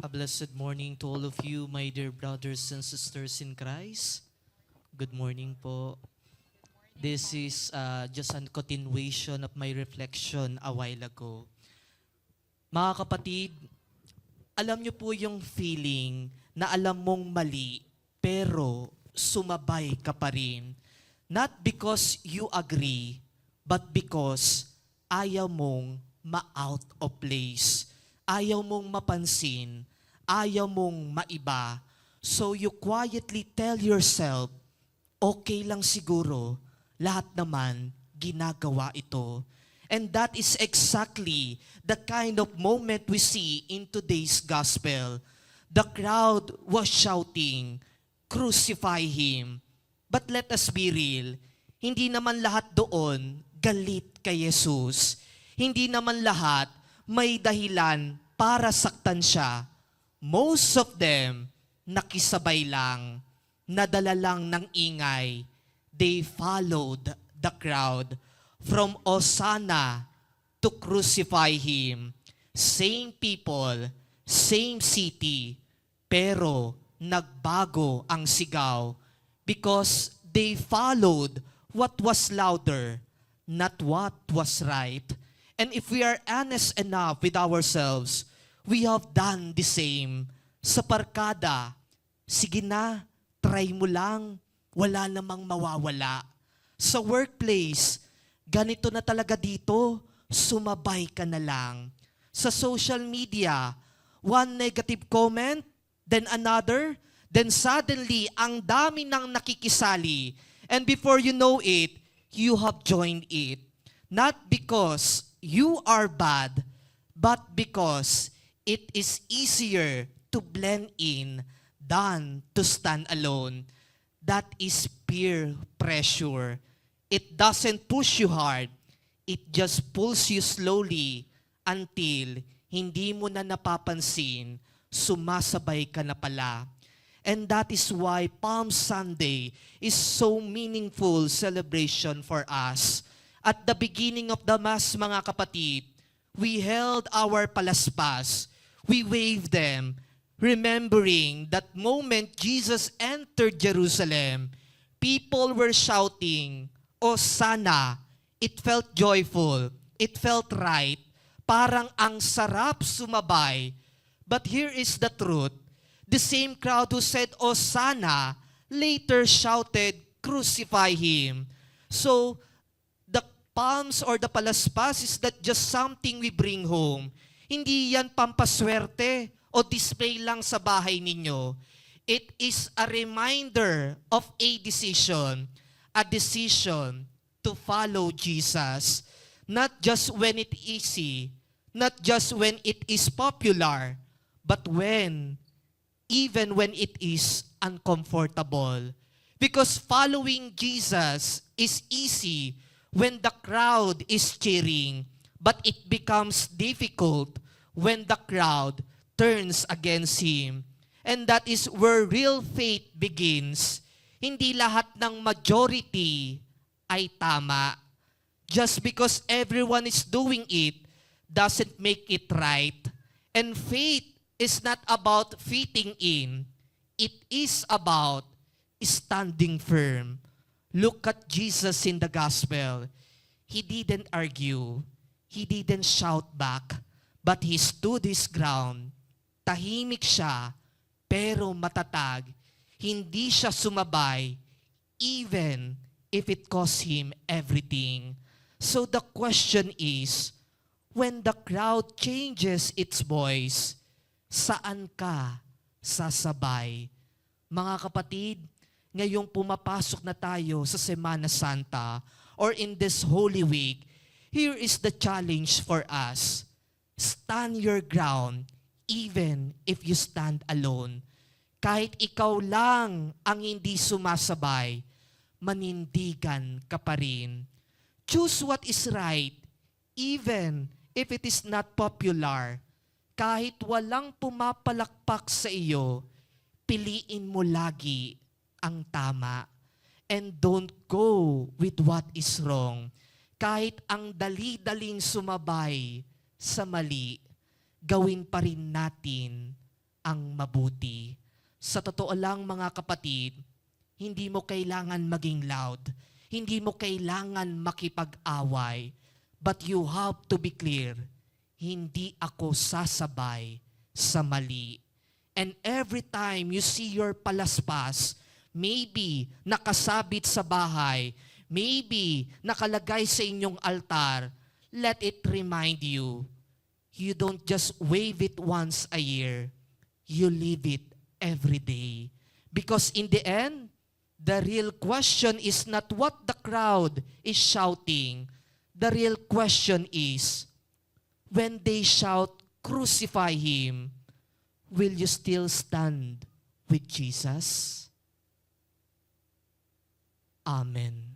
A blessed morning to all of you, my dear brothers and sisters in Christ. Good morning po. This is just a continuation of my reflection a while ago. Mga kapatid, alam niyo po yung feeling na alam mong mali, pero sumabay ka pa rin. Not because you agree, but because ayaw mong ma-out of place. Ayaw mong mapansin, ayaw mong maiba. So you quietly tell yourself, okay lang siguro, lahat naman ginagawa ito. And that is exactly the kind of moment we see in today's gospel. The crowd was shouting, crucify Him. But let us be real, hindi naman lahat doon galit kay Jesus. Hindi naman lahat may dahilan para saktan siya. Most of them, nakisabay lang, nadala lang ng ingay. They followed the crowd from Hosanna to crucify Him. Same people, same city, pero nagbago ang sigaw because they followed what was louder, not what was right. And if we are honest enough with ourselves, we have done the same. Sa parkada, sige na, try mo lang, wala namang mawawala. Sa workplace, ganito na talaga dito, sumabay ka na lang. Sa social media, one negative comment, then another, then suddenly, ang dami nang nakikisali. And before you know it, you have joined it. Not because you are bad, but because it is easier to blend in than to stand alone. That is peer pressure. It doesn't push you hard. It just pulls you slowly until hindi mo na napapansin, sumasabay ka na pala. And that is why Palm Sunday is so meaningful celebration for us. At the beginning of the Mass, mga kapatid, we held our palaspas. We waved them, remembering that moment Jesus entered Jerusalem, people were shouting, Hosanna! It felt joyful. It felt right. Parang ang sarap sumabay. But here is the truth. The same crowd who said, Hosanna, later shouted, crucify Him. So, the palms or the palaspas is not just something we bring home. Hindi yan pampaswerte o display lang sa bahay ninyo. It is a reminder of a decision to follow Jesus. Not just when it is easy, not just when it is popular, but even when it is uncomfortable. Because following Jesus is easy when the crowd is cheering, but it becomes difficult when the crowd turns against Him. And that is where real faith begins. Hindi lahat ng majority ay tama. Just because everyone is doing it doesn't make it right. And faith is not about fitting in. It is about standing firm. Look at Jesus in the gospel. He didn't argue. He didn't shout back. But He stood His ground. Tahimik siya, pero matatag. Hindi siya sumabay, even if it cost Him everything. So the question is, when the crowd changes its voice, saan ka sasabay? Mga kapatid, ngayong pumapasok na tayo sa Semana Santa or in this Holy Week, here is the challenge for us. Stand your ground even if you stand alone. Kahit ikaw lang ang hindi sumasabay, manindigan ka pa rin. Choose what is right even if it is not popular. Kahit walang pumapalakpak sa iyo, piliin mo lagi ang tama. And don't go with what is wrong. Kahit ang dali-daling sumabay sa mali, gawin pa rin natin ang mabuti. Sa totoo lang mga kapatid, hindi mo kailangan maging loud. Hindi mo kailangan makipag-away. But you have to be clear, hindi ako sasabay sa mali. And every time you see your palaspas, maybe nakasabit sa bahay, maybe nakalagay sa inyong altar, let it remind you, you don't just wave it once a year, you live it every day. Because in the end, the real question is not what the crowd is shouting. The real question is, when they shout, crucify Him, will you still stand with Jesus? Amen.